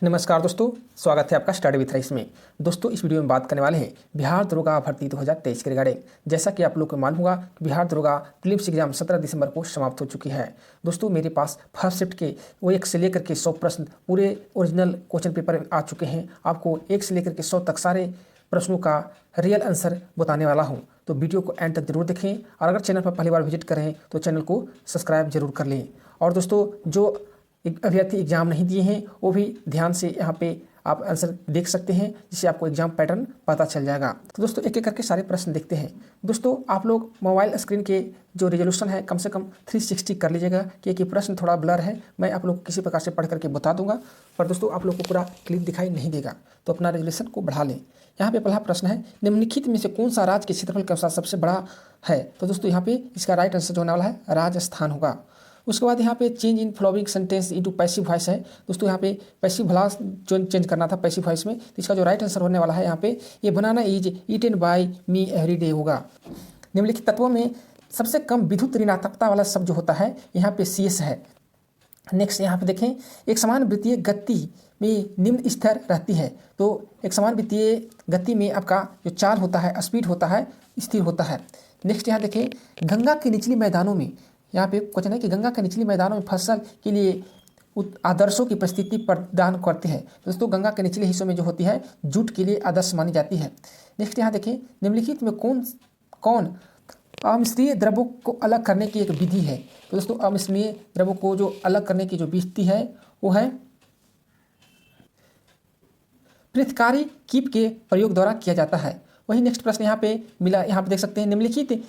नमस्कार दोस्तों, स्वागत है आपका स्टडी विथ राइस में। दोस्तों, इस वीडियो में बात करने वाले हैं बिहार दरोगा भर्ती 2023 के रिगार्डिंग। जैसा कि आप लोग को मालूम होगा कि बिहार दरोगा प्रीलिम्स एग्जाम 17 दिसंबर को समाप्त हो चुकी है। दोस्तों, मेरे पास फर्स्ट शिफ्ट के वो 1 से लेकर के 100 प्रश्न पूरे ओरिजिनल क्वेश्चन पेपर आ चुके हैं। आपको 1 से लेकर के 100 तक सारे प्रश्नों का रियल आंसर बताने वाला हूँ, तो वीडियो को एंड तक जरूर देखें। और अगर चैनल पर पहली बार विजिट करें तो चैनल को सब्सक्राइब जरूर कर लें। और दोस्तों, जो अभ्यर्थी एग्जाम नहीं दिए हैं वो भी ध्यान से यहाँ पे आप आंसर देख सकते हैं, जिससे आपको एग्जाम पैटर्न पता चल जाएगा। तो दोस्तों, एक एक करके सारे प्रश्न देखते हैं। दोस्तों, आप लोग मोबाइल स्क्रीन के जो रेजोल्यूशन है कम से कम 360 कर लीजिएगा, क्योंकि प्रश्न थोड़ा ब्लर है। मैं आप लोग को किसी प्रकार से पढ़ करके बता दूंगा, पर दोस्तों आप लोग को पूरा क्लिप दिखाई नहीं देगा, तो अपना रेजोल्यूशन को बढ़ा लें। यहाँ पे पहला प्रश्न है, निम्नलिखित में से कौन सा राज्य के क्षेत्रफल के अनुसार सबसे बड़ा है? तो दोस्तों यहाँ पे इसका राइट आंसर जो होने वाला है राजस्थान होगा। उसके बाद यहाँ पे change in flowing sentence into passive voice है। दोस्तों यहाँ पे पैसिव वॉइस चेंज करना था पैसिव वॉइस में, तो इसका जो राइट आंसर होने वाला है यहाँ पे ये banana is eaten by me every day होगा। निम्नलिखित तत्वों में सबसे कम विद्युत ऋणात्मकता वाला शब्द जो होता है यहाँ पे CS है। नेक्स्ट यहाँ पे देखें, एक समान वृत्तीय गति में निम्न स्तर रहती है। तो एक समान वृत्तीय गति में आपका जो चाल होता है, स्पीड होता है, स्थिर होता है। नेक्स्ट यहाँ देखें, गंगा के निचली मैदानों में, यहाँ पे क्वेश्चन है कि गंगा के निचली मैदानों में फसल के लिए आदर्शों की परिस्थिति प्रदान करते हैं। दोस्तों, गंगा के निचले हिस्सों में जो होती है जूट के लिए आदर्श मानी जाती है। नेक्स्ट यहाँ देखें, निम्नलिखित में कौन अमिश्रीय द्रव्यों को अलग करने की एक विधि है? तो दोस्तों, अमिश्रीय द्रव्यों को जो अलग करने की जो विधि है वो है पृथकारी कीप के प्रयोग द्वारा किया जाता है। वही नेक्स्ट प्रश्न यहाँ पे मिला, यहाँ पे देख सकते हैं, निम्नलिखित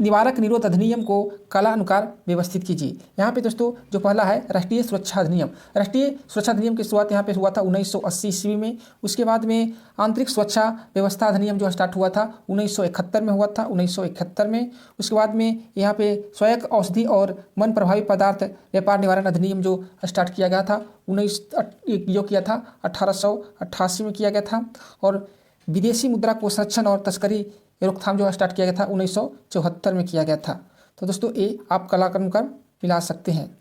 निवारक निरोध अधिनियम को कालानुसार व्यवस्थित कीजिए। यहाँ पे दोस्तों जो पहला है राष्ट्रीय सुरक्षा अधिनियम। राष्ट्रीय सुरक्षा अधिनियम की शुरुआत यहाँ पे हुआ था 1980 ईस्वी में। उसके बाद में आंतरिक सुरक्षा व्यवस्था अधिनियम जो स्टार्ट हुआ था 1971 में हुआ था, 1971 में। उसके बाद में यहाँ पे स्वायत्त औषधि और मन प्रभावी पदार्थ व्यापार निवारण अधिनियम जो स्टार्ट किया गया था 1888 में किया गया था। और विदेशी मुद्रा को संरक्षण और तस्करी रोकथाम जो स्टार्ट किया गया था 1974 में किया गया था। तो दोस्तों ये आप कलाक्रम कर मिला सकते हैं।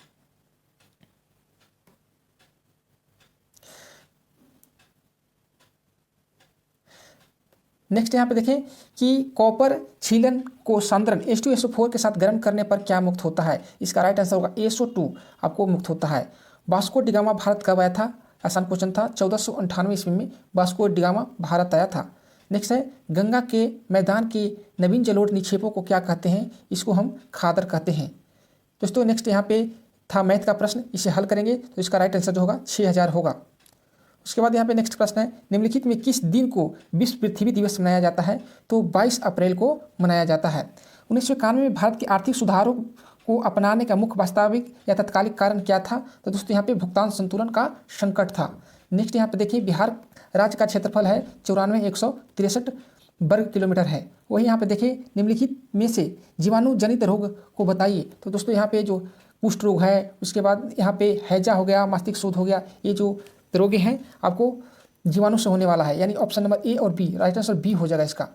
नेक्स्ट यहाँ पे देखें कि कॉपर छीलन को सांद्रण H2SO4 के साथ गर्म करने पर क्या मुक्त होता है? इसका राइट आंसर होगा SO2 आपको मुक्त होता है। वास्को डी गामा भारत कब आया था? आसान क्वेश्चन था, 1498 ईस्वी में वास्को डी गामा भारत आया था। नेक्स्ट है, गंगा के मैदान के नवीन जलोढ़ निक्षेपों को क्या कहते हैं? इसको हम खादर कहते हैं। दोस्तों नेक्स्ट यहाँ पे था मैथ का प्रश्न, इसे हल करेंगे तो इसका राइट आंसर जो होगा 6000 होगा। उसके बाद यहाँ पे नेक्स्ट प्रश्न है, निम्नलिखित में किस दिन को विश्व पृथ्वी दिवस मनाया जाता है? तो 22 अप्रैल को मनाया जाता है। 1991 में भारत के आर्थिक सुधारों को अपनाने का मुख्य वास्तविक या तत्कालिक कारण क्या था? तो दोस्तों यहाँ पे भुगतान संतुलन का संकट था। नेक्स्ट यहाँ पे देखिए, बिहार राज्य का क्षेत्रफल है 94,163 वर्ग किलोमीटर है। वही यहाँ पे देखिए, निम्नलिखित में से जीवाणु जनित रोग को बताइए। तो दोस्तों यहाँ पे जो कुष्ठ रोग है, उसके बाद यहाँ पे हैजा हो गया, मस्तिष्क शोथ हो गया, ये जो रोग हैं आपको जीवाणु से होने वाला है, यानी ऑप्शन नंबर A और B, राइट आंसर B हो जाएगा इसका।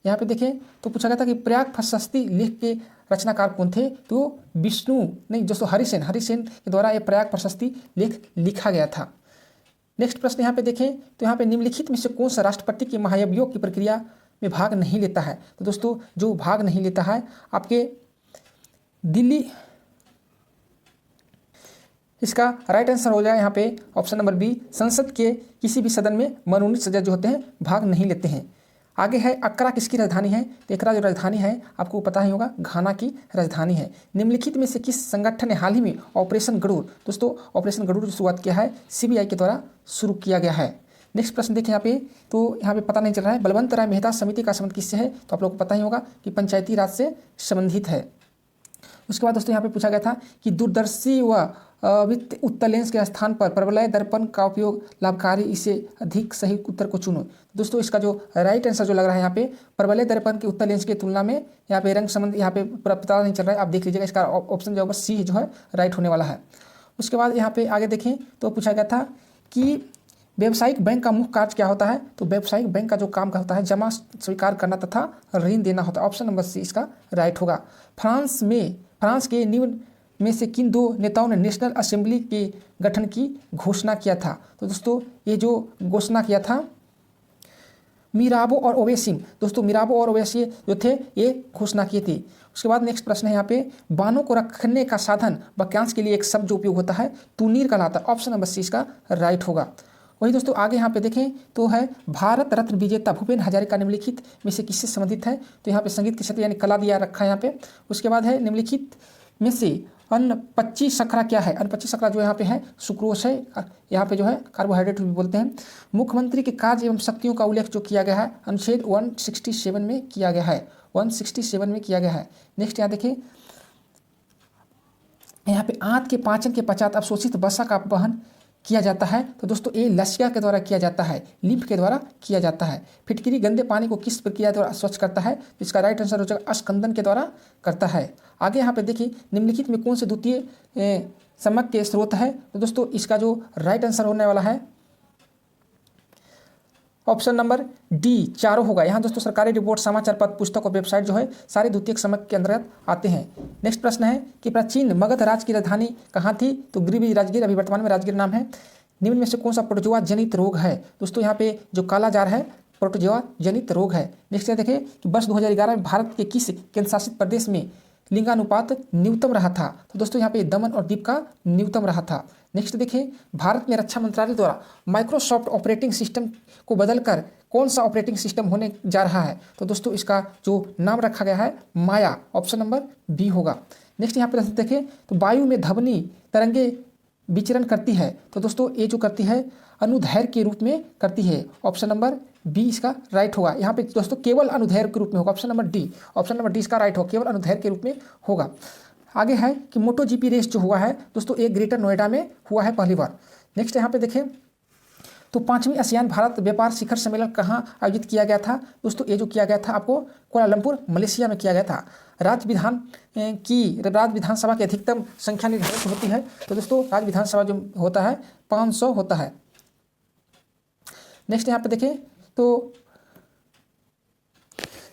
यहाँ पे देखें तो पूछा गया था कि प्रयाग प्रशस्ति लेख के रचनाकार कौन थे? तो दोस्तों हरिसेन के द्वारा ये प्रयाग प्रशस्ति लेख लिखा गया था। नेक्स्ट प्रश्न यहाँ पे देखें तो यहाँ पे निम्नलिखित में से कौन सा राष्ट्रपति की महाभियोग की प्रक्रिया में भाग नहीं लेता है? तो दोस्तों जो भाग नहीं लेता है आपके दिल्ली, इसका राइट आंसर हो जाए यहाँ पे ऑप्शन नंबर B, संसद के किसी भी सदन में मनोनीत सदस्य जो होते हैं भाग नहीं लेते हैं। आगे है, अक्रा किसकी राजधानी है? तो अक्रा जो राजधानी है आपको पता ही होगा, घाना की राजधानी है। निम्नलिखित में से किस संगठन ने हाल ही में ऑपरेशन गरुड़, दोस्तों ऑपरेशन गरुड़ की शुरुआत किया है? CBI के द्वारा शुरू किया गया है। नेक्स्ट प्रश्न देखें यहाँ पे, तो यहाँ पे पता नहीं चल रहा है, बलवंत राय मेहता समिति का संबंध किससे है? तो आप लोग को पता ही होगा कि पंचायती राज से संबंधित है। उसके बाद दोस्तों यहाँ पे पूछा गया था कि दूरदर्शी व वित्त उत्तर लेंस के स्थान पर परवलय दर्पण का उपयोग लाभकारी, इसे अधिक सही उत्तर को चुनो। दोस्तों इसका जो राइट आंसर जो लग रहा है यहाँ पे, परवलय दर्पण के उत्तर लेंस की तुलना में यहाँ पे रंग संबंध यहाँ पे पता नहीं चल रहा है, आप देख लीजिएगा। इसका ऑप्शन जो होगा C जो है राइट होने वाला है। उसके बाद यहाँ पे आगे देखें तो पूछा गया था कि व्यावसायिक बैंक का मुख्य कार्य क्या होता है? तो व्यावसायिक बैंक का जो काम का होता है जमा स्वीकार करना तथा ऋण देना होता है। ऑप्शन नंबर C इसका राइट होगा। फ्रांस के निम्न में से किन दो नेताओं ने नेशनल असेंबली के गठन की घोषणा किया था? तो दोस्तों ये जो घोषणा किया था मिराबो और ओवैसी, दोस्तों मिराबो और ओवैसी जो थे ये घोषणा किए थे। उसके बाद नेक्स्ट प्रश्न है यहाँ पे, बानों को रखने का साधन वाक्यांश के लिए एक शब्द जो उपयोग होता है तुनीर कहलाता है। ऑप्शन नंबर सी इसका राइट होगा। वही दोस्तों आगे यहाँ पे देखें तो है भारत रत्न विजेता भूपेन हजारिका निम्नलिखित में से किससे संबंधित है? तो यहाँ पे संगीत के क्षेत्र यानी कला दिया रखा है यहाँ पे। उसके बाद है निम्नलिखित में से अन्न शर्करा क्या है? अन्न शर्करा जो यहाँ पे है सुक्रोज है, यहाँ पे जो है कार्बोहाइड्रेट भी बोलते हैं। मुख्यमंत्री के कार्य एवं शक्तियों का उल्लेख जो किया गया है अनुच्छेद 167 में किया गया है, 167 में किया गया है। नेक्स्ट यहाँ देखिए, यहाँ पे आंत के पाचन के पश्चात अवशोषित वसा का वहन किया जाता है। तो दोस्तों ये लसिया के द्वारा किया जाता है, लिम्फ के द्वारा किया जाता है। फिटकरी गंदे पानी को किस प्रक्रिया द्वारा स्वच्छ करता है? इसका राइट आंसर हो जाएगा अस्कंदन के द्वारा करता है। आगे यहाँ पे देखिए निम्नलिखित में कौन से द्वितीय समक के स्रोत है? तो दोस्तों इसका जो राइट आंसर होने वाला है ऑप्शन नंबर डी चारों होगा। यहाँ दोस्तों सरकारी रिपोर्ट, समाचार पत्र, पुस्तक और वेबसाइट जो है सारे द्वितीयक समक के अंतर्गत आते हैं। नेक्स्ट प्रश्न है कि प्राचीन मगध राज्य की राजधानी कहाँ थी? तो गिरिवी राजगीर, अभी वर्तमान में राजगीर नाम है। निम्न में से कौन सा प्रोटोजोआ जनित रोग है? दोस्तों यहाँ पे जो काला जार है प्रोटोजोआ जनित रोग है। नेक्स्ट देखिए कि वर्ष 2011 में भारत के किस केंद्र शासित प्रदेश में लिंगानुपात न्यूनतम रहा था? तो दोस्तों यहाँ पे दमन और दीव का न्यूनतम रहा था। नेक्स्ट देखिए, भारत में रक्षा मंत्रालय द्वारा माइक्रोसॉफ्ट ऑपरेटिंग सिस्टम को बदलकर कौन सा ऑपरेटिंग सिस्टम होने जा रहा है? तो दोस्तों इसका जो नाम रखा गया है माया, ऑप्शन नंबर बी होगा। नेक्स्ट यहाँ पे देखिए तो वायु में ध्वनि तरंगे विचरण करती है। तो दोस्तों ये जो करती है अनुदैर्घ्य के रूप में करती है, ऑप्शन नंबर बी इसका राइट होगा। यहाँ पे दोस्तों केवल अनुदैर्घ्य के रूप में होगा, option number D, option number D इसका राइट होगा, केवल अनुदैर्घ्य के रूप में होगा। आगे है कि मोटो जीपी रेस जो हुआ है दोस्तों एक ग्रेटर नोएडा में हुआ है पहली बार। नेक्स्ट यहाँ पे देखें तो 5वीं आसियान भारत व्यापार शिखर सम्मेलन कहाँ आयोजित किया गया था? दोस्तों ये जो किया गया था आपको कुआलालंपुर मलेशिया में किया गया था। राज्य विधानसभा की अधिकतम संख्या निर्धारित होती है। तो दोस्तों राज्य विधानसभा जो होता है 500 होता है। नेक्स्ट यहाँ पे देखें तो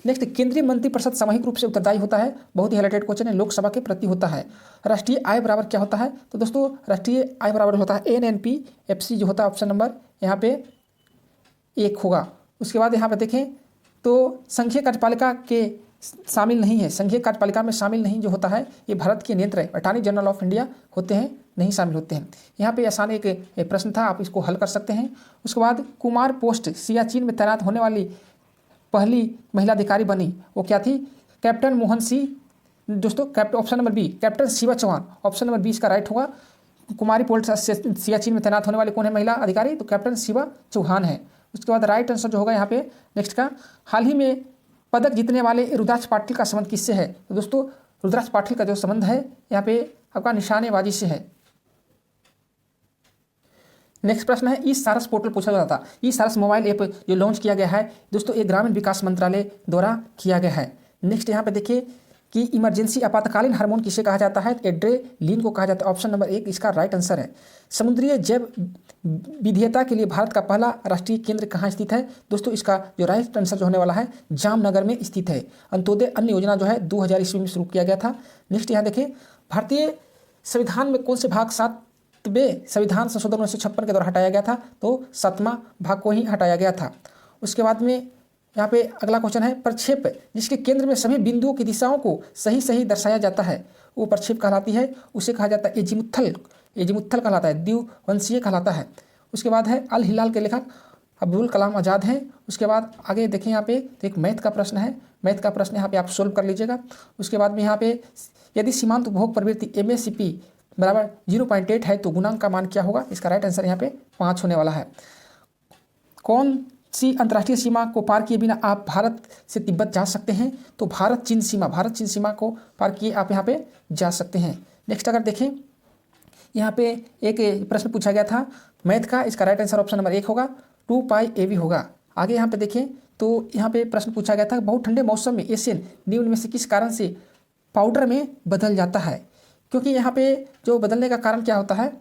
नेक्स्ट केंद्रीय मंत्रिपरिषद सामूहिक रूप से उत्तरदायी होता है, बहुत ही हाईलाइटेड क्वेश्चन है, लोकसभा के प्रति होता है। राष्ट्रीय आय बराबर क्या होता है? तो दोस्तों राष्ट्रीय आय बराबर होता है NNPFC जो होता है, ऑप्शन नंबर यहाँ पे 1 होगा। उसके बाद यहाँ पे देखें तो संघीय कार्यपालिका के शामिल नहीं है, संघीय कार्यपालिका में शामिल नहीं जो होता है ये भारत के नेत्र अटॉर्नी जनरल ऑफ इंडिया होते हैं, नहीं शामिल होते हैं। यहाँ पे आसान एक प्रश्न था, आप इसको हल कर सकते हैं। उसके बाद कुमार पोस्ट सियाचिन में तैनात होने वाली पहली महिला अधिकारी बनी, वो क्या थी? कैप्टन मोहन सिंह दोस्तों, option number B captain Shiva Chauhan, option number B इसका राइट होगा। कुमारी पोस्ट सियाचिन में तैनात होने वाले कौन है महिला अधिकारी? तो कैप्टन शिवा चौहान है। उसके बाद राइट आंसर जो होगा यहाँ पे नेक्स्ट का, हाल ही में पदक जीतने वाले रुद्राक्ष पाटिल का संबंध किससे है? तो दोस्तों रुद्राक्ष पाटिल का जो संबंध है यहाँ पे आपका निशानेबाजी से है। नेक्स्ट प्रश्न है ई सारस पोर्टल पूछा जाता था। ई सारस मोबाइल ऐप जो लॉन्च किया गया है दोस्तों ये ग्रामीण विकास मंत्रालय द्वारा किया गया है। नेक्स्ट यहाँ पे देखिए कि इमरजेंसी आपातकालीन हार्मोन किसे कहा जाता है? एड्रेलिन को कहा जाता है, ऑप्शन नंबर 1 इसका राइट आंसर है। समुद्रीय जैव विविधता के लिए भारत का पहला राष्ट्रीय केंद्र कहाँ स्थित है? दोस्तों इसका जो राइट आंसर जो होने वाला है जामनगर में स्थित है। अंत्योदय अन्न योजना जो है 2000 ईस्वी में शुरू किया गया था। नेक्स्ट यहाँ देखिए भारतीय संविधान में कौन से भाग 7वें संविधान संशोधन 1956 के द्वारा हटाया गया था? तो 7वां भाग को ही हटाया गया था। उसके बाद में यहाँ पे अगला क्वेश्चन है प्रक्षेप जिसके केंद्र में सभी बिंदुओं की दिशाओं को सही सही दर्शाया जाता है वो प्रक्षेप कहलाती है, उसे कहा जाता है एजीमुथल कहलाता है, द्विवंशीय कहलाता है। उसके बाद है अल हिलाल के लेखक अब्दुल कलाम आज़ाद हैं। उसके बाद आगे देखें यहाँ पे तो एक मैथ का प्रश्न है, मैथ का प्रश्न यहाँ पे आप सोल्व कर लीजिएगा। उसके बाद में यहाँ पे यदि सीमांत उपभोग प्रवृत्ति MACP बराबर 0.8 है तो गुणांक का मान क्या होगा? इसका राइट आंसर यहाँ पे 5 होने वाला है। कौन सी अंतर्राष्ट्रीय सीमा को पार किए बिना आप भारत से तिब्बत जा सकते हैं? तो भारत चीन सीमा को पार किए आप यहाँ पे जा सकते हैं। नेक्स्ट अगर देखें यहाँ पे एक प्रश्न पूछा गया था मैथ का, इसका राइट आंसर ऑप्शन नंबर 1 होगा, 2πAV होगा। आगे यहाँ पे देखें तो यहाँ पे प्रश्न पूछा गया था बहुत ठंडे मौसम में एशियन निम्न में से किस कारण से पाउडर में बदल जाता है? क्योंकि यहाँ पे जो बदलने का कारण क्या होता है,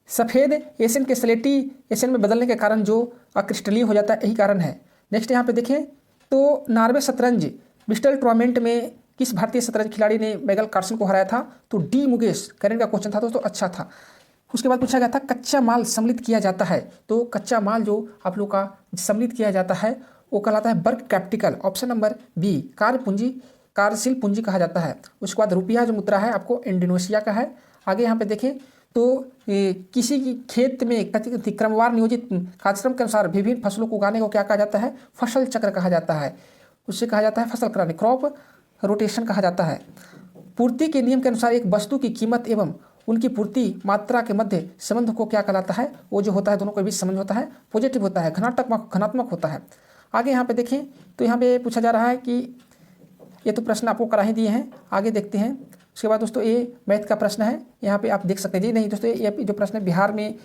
सफ़ेद एशियन के स्लेटी एशियन में बदलने के कारण जो अक्रिस्टलीय हो जाता है, यही कारण है। नेक्स्ट यहाँ पे देखें तो नॉर्वे शतरंज ब्रिस्टल टूर्नामेंट में किस भारतीय शतरंज खिलाड़ी ने मैगल कार्सन को हराया था? तो डी मुकेश। करंट का क्वेश्चन था दोस्तों, अच्छा था। उसके बाद पूछा गया था कच्चा माल सम्मिलित किया जाता है, तो कच्चा माल जो आप लोग का सम्मिलित किया जाता है वो कहलाता है work capital. Option number B, कार्य पूंजी, कार्यशील पूंजी कहा जाता है। उसके बाद रुपया जो मुद्रा है आपको इंडोनेशिया का है। आगे यहाँ पे देखें तो किसी की खेत में क्रमवार नियोजित कार्यक्रम के अनुसार विभिन्न फसलों को उगाने को क्या कहा जाता है? फसल चक्र कहा जाता है। उससे कहा जाता है फसल क्रम, क्रॉप रोटेशन कहा जाता है। पूर्ति के नियम के अनुसार एक वस्तु की कीमत एवं उनकी पूर्ति मात्रा के मध्य संबंध को क्या कहलाता है? वो जो होता है दोनों के बीच संबंध होता है पॉजिटिव होता है, धनात्मक होता है। आगे यहाँ पे देखें तो यहाँ पे पूछा जा रहा है कि ये तो प्रश्न आपको करा ही दिए हैं, आगे देखते हैं। उसके बाद दोस्तों ये मैथ का प्रश्न है, यहाँ पे आप देख सकते हैं जी। नहीं दोस्तों, ये जो प्रश्न है बिहार में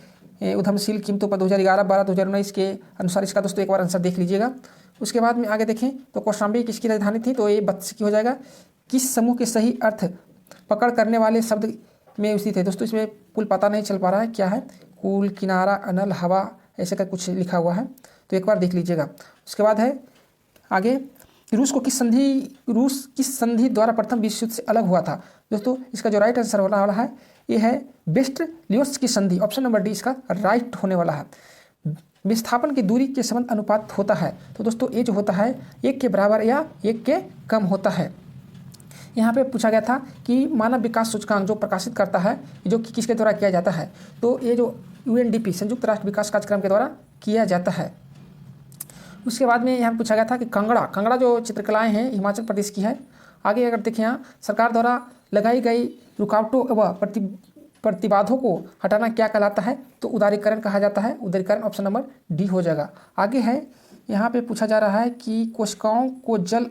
उद्यमशील कीमतों पर 2011-12 2019 के अनुसार इसका दोस्तों एक बार आंसर देख लीजिएगा। उसके बाद में आगे देखें तो कौशाम्बी किसकी राजधानी थी? तो ये 32 की हो जाएगा। किस समूह के सही अर्थ पकड़ करने वाले शब्द में स्थित है? दोस्तों इसमें कुल पता नहीं चल पा रहा है क्या है, कुल, किनारा, अनल, हवा, ऐसे का कुछ लिखा हुआ है, तो एक बार देख लीजिएगा। उसके बाद है आगे, रूस किस संधि द्वारा प्रथम विश्व युद्ध से अलग हुआ था? दोस्तों इसका जो राइट आंसर होने वाला है ये है वेस्टरलियोस की संधि। ऑप्शन नंबर डी इसका राइट होने वाला है। विस्थापन की दूरी के संबंध अनुपात होता है, तो दोस्तों ये जो होता है 1 के बराबर या 1 के कम होता है। यहाँ पे पूछा गया था कि मानव विकास सूचकांक जो प्रकाशित करता है जो कि किसके द्वारा किया जाता है? तो ये जो UNDP संयुक्त राष्ट्र विकास कार्यक्रम के द्वारा किया जाता है। उसके बाद में यहाँ पूछा गया था कि कांगड़ा जो चित्रकलाएं हैं हिमाचल प्रदेश की है। आगे अगर देखें यहाँ, सरकार द्वारा लगाई गई रुकावटों व प्रतिबाधों को हटाना क्या कहलाता है? तो उदारीकरण कहा जाता है। उदारीकरण ऑप्शन नंबर डी हो जाएगा। आगे है यहाँ पे पूछा जा रहा है कि कोशिकाओं को जल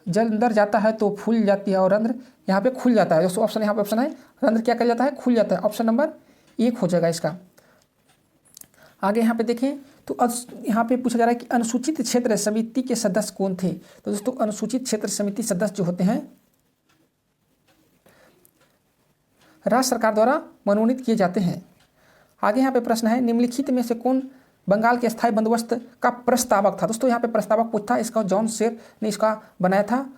अंदर जाता है तो फूल जाती है और रंध्र यहाँ पे खुल जाता है। दोस्तों ऑप्शन यहाँ पे ऑप्शन है, रंध्र क्या कर जाता है? खुल जाता है। ऑप्शन नंबर 1 हो जाएगा इसका। आगे यहाँ पे देखें तो यहाँ पे पूछा जा रहा है कि अनुसूचित क्षेत्र समिति के सदस्य कौन थे? तो दोस्तों अनुसूचित क्षेत्र समिति सदस्य जो होते हैं राज्य सरकार द्वारा मनोनीत किए जाते हैं। आगे यहाँ पे प्रश्न है, निम्नलिखित में से कौन बंगाल के स्थायी बंदोबस्त का प्रस्तावक था? दोस्तों यहाँ पे प्रस्तावक पूछा, इसका जॉन शेर ने इसका बनाया था।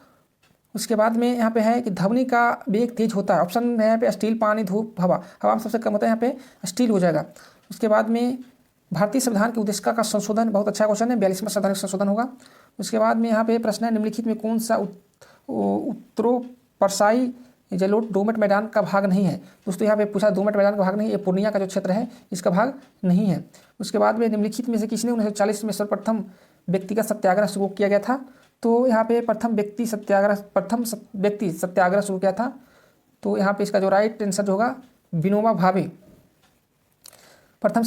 उसके बाद में यहाँ पे है कि ध्वनि का वेग तेज होता है। ऑप्शन है यहाँ पे स्टील, पानी, धूप, हवा। हवा में सबसे कम होता है, यहाँ पे स्टील हो जाएगा। उसके बाद में भारतीय संविधान के उद्देशिका का संशोधन, बहुत अच्छा क्वेश्चन है, 42वां संविधान संशोधन होगा। उसके बाद में यहाँ पे प्रश्न है, निम्नलिखित में कौन सा उत्तरोपरसाई जलोट डोमट मैदान का भाग नहीं है? दोस्तों यहाँ पे पूछा डोमट मैदान का भाग नहीं, ये पूर्णिया का जो क्षेत्र है इसका भाग नहीं है। उसके बाद में निम्नलिखित में से किसने 1940 में सर्वप्रथम व्यक्तिगत सत्याग्रह शुरू किया गया था? तो यहाँ पे प्रथम व्यक्ति सत्याग्रह शुरू किया था। तो यहाँ पे इसका जो राइट आंसर होगा विनोबा भावे। प्रथम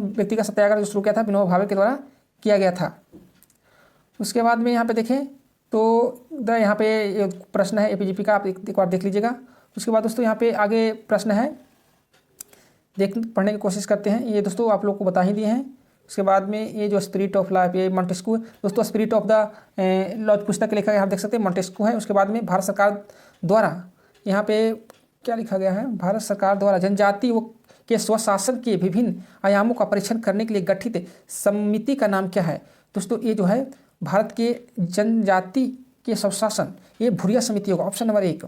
व्यक्तिगत सत्याग्रह जो शुरू किया था विनोबा भावे के द्वारा किया गया था। उसके बाद में यहाँ पे देखें तो यहाँ पे प्रश्न है APGP का, आप एक बार देख लीजिएगा। उसके बाद दोस्तों यहाँ पे आगे प्रश्न है, पढ़ने की कोशिश करते हैं। ये दोस्तों आप लोग को बता ही दिए हैं। उसके बाद में ये जो स्पिरिट ऑफ लाइफ, ये मॉन्टेस्क्यू दोस्तों, स्पिरिट ऑफ द लॉज पुस्तक के लेखक यहाँ देख सकते हैं मॉन्टेस्क्यू है। उसके बाद में भारत सरकार द्वारा यहाँ पे क्या लिखा गया है, भारत सरकार द्वारा जनजाति के स्वशासन के विभिन्न आयामों का परीक्षण करने के लिए गठित समिति का नाम क्या है? दोस्तों ये जो है भारत के जनजाति के स्वशासन, ये भुरिया समिति होगा। Option number 1।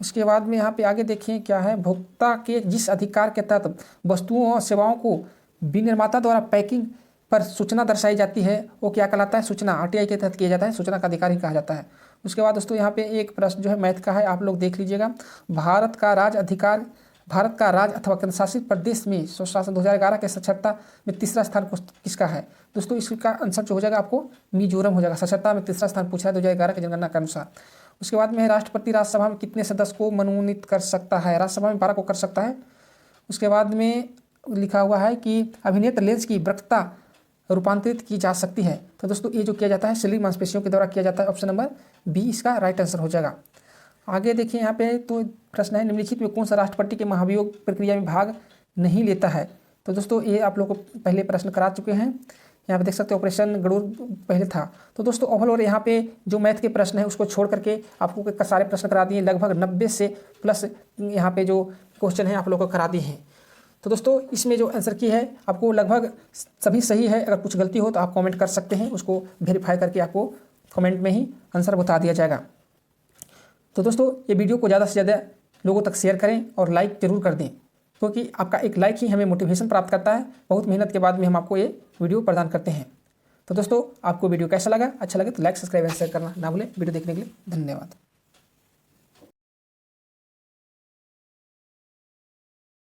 उसके बाद में यहाँ पे आगे देखिए क्या है, भोक्ता के जिस अधिकार के तहत वस्तुओं और सेवाओं को विनिर्माता द्वारा पैकिंग पर सूचना दर्शाई जाती है वो क्या कहलाता है? सूचना। RTI के तहत किया जाता है, सूचना का अधिकार ही कहा जाता है। उसके बाद दोस्तों यहाँ पे एक प्रश्न जो है मैथ का है, आप लोग देख लीजिएगा। भारत का राज्य अथवा केंद्रशासित प्रदेश में स्वशासन 2011 के साक्षरता में तीसरा स्थान किसका है? दोस्तों इसका आंसर जो हो जाएगा आपको मिजोरम हो जाएगा। साक्षरता में तीसरा स्थान पूछा है 2011 की जनगणना के अनुसार। उसके बाद में राष्ट्रपति राज्यसभा में कितने सदस्य को मनोनीत कर सकता है? राज्यसभा में 12 को कर सकता है। उसके बाद में लिखा हुआ है कि अभिनेत्र लेंस की वक्रता रूपांतरित की जा सकती है। तो दोस्तों ये जो किया जाता है शरीर मांसपेशियों के द्वारा किया जाता है। ऑप्शन नंबर बी इसका राइट आंसर हो जाएगा। आगे देखिए यहाँ पे तो प्रश्न है, निम्नलिखित में कौन सा राष्ट्रपति के महाभियोग प्रक्रिया में भाग नहीं लेता है? तो दोस्तों ये आप लोग को पहले प्रश्न करा चुके हैं। यहाँ पे देख सकते हैं ऑपरेशन गरुड़ पहले था। तो दोस्तों ओवरऑल यहाँ पे जो मैथ के प्रश्न है उसको छोड़ करके आपको सारे प्रश्न करा दिए, लगभग 90 से प्लस यहाँ पे जो क्वेश्चन है आप लोग को करा दिए हैं। तो दोस्तों इसमें जो आंसर की है आपको लगभग सभी सही है। अगर कुछ गलती हो तो आप कमेंट कर सकते हैं, उसको वेरीफाई करके आपको कमेंट में ही आंसर बता दिया जाएगा। तो दोस्तों ये वीडियो को ज़्यादा से ज़्यादा लोगों तक शेयर करें और लाइक जरूर कर दें, क्योंकि आपका एक लाइक ही हमें मोटिवेशन प्राप्त करता है। बहुत मेहनत के बाद में हम आपको ये वीडियो प्रदान करते हैं। तो दोस्तों आपको वीडियो कैसा लगा, अच्छा लगे तो लाइक, सब्सक्राइब एंड शेयर करना ना भूलें। वीडियो देखने के लिए धन्यवाद।